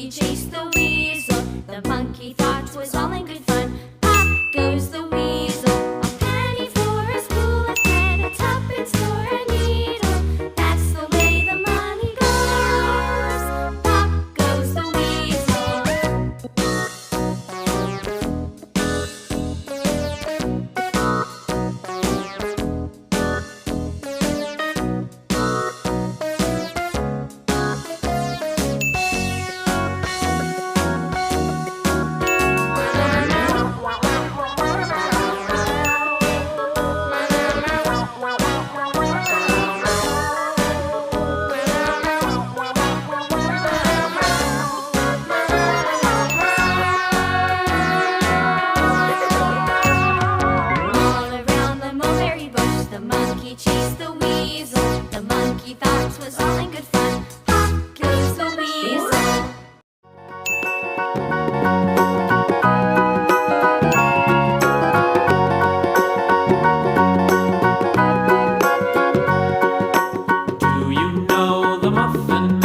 monkey chased the weasel. The monkey thought 'twas all in good fun. Pop goes the weasel. A penny for a spool of thread, a tuppence for a needle. That's the way the money goes. Pop goes the weasel. The monkey chased the weasel. The monkey thought 'twas all in good fun. Pop goes the weasel. Do you know the Muffin